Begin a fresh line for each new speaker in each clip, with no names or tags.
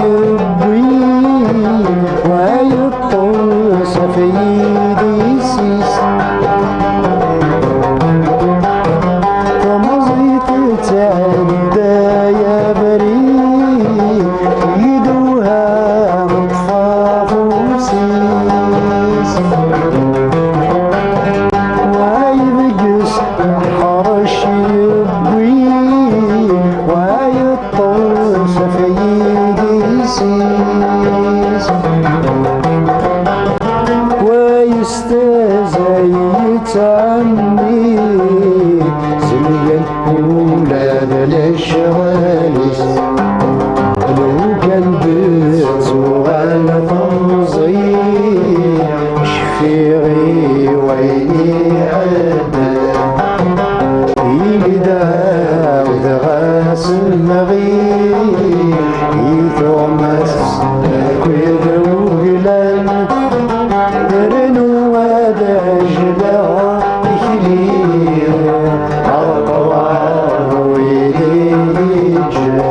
يبوي ويطوس في يدي سيس تمضيت تعدى يا بريء يدوها مطفاف وسيس ويبقس حرش يبوي ويطوس في يدي سيس ويستزيت عني زليا ولاد الشواليس لو كان بيتو على تنظيم شفيعي ويلي عدا يقدا وذغاس المغيب يثومس كويد وقلان درنو ودجلا يخليه عالقوار ويديجا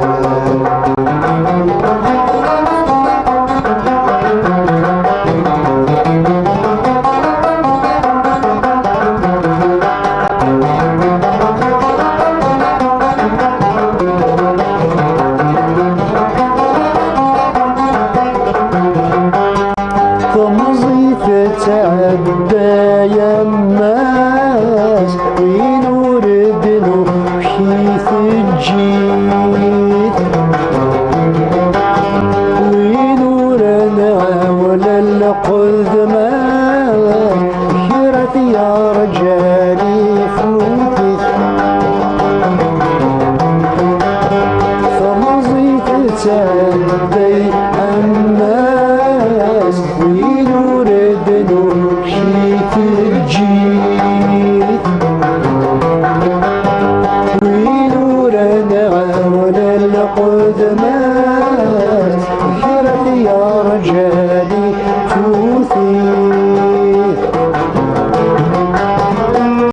تعدى يماس وينور دنو حيث الجيد وينور انا ولا القدمى خيرت يا رجالي فوتت فمضيت تعدي أماس وينور دنو حيث الجيد وينور نعاون القدمات خيرت يا رجالي توثيق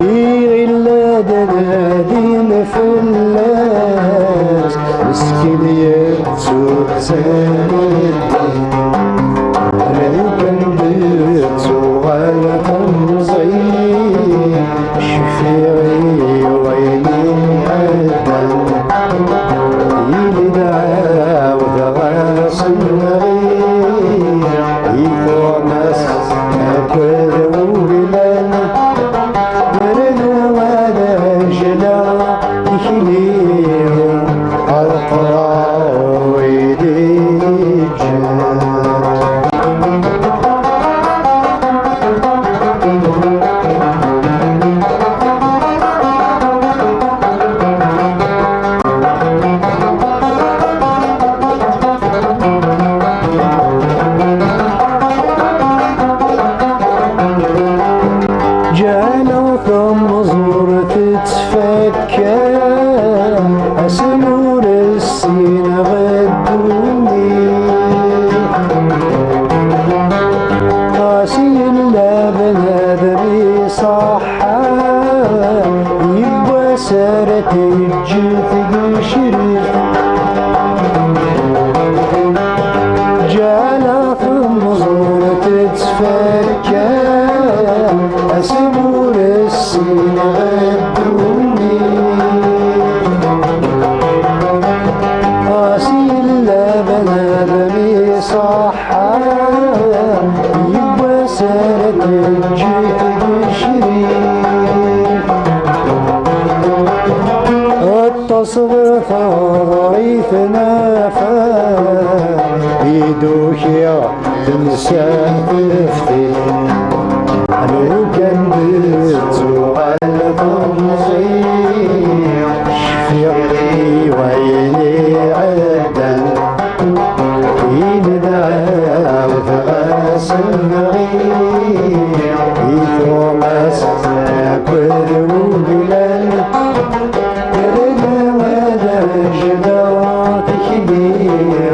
إلا دنادين فلاس مسكين يتسوق سالي لو كان بيتو على تنظيم شفيعي ويلي عدا يدعى وذغاس المغيب يثومس أكل وقلان درنو ودجلا يخليه عالقرار ويديجا جانا ثم زور تتفكى أسنور السين غدوني قاسي اللبن هذا بصحة يبقى سارة الجث قشري جانا ثم زور تتفكى أسنور السين غدوني قاسي اللبن هذا بصحة يبقى سارة الجث قشري التصغير ضعيف نافع يدوش يا تنسى تفتي لو كان بيتو على تنظيم شفيعي ويلي عدا يدعى وذغاس المغيب يثومس أكل وقلان درنو ودجلا تخليه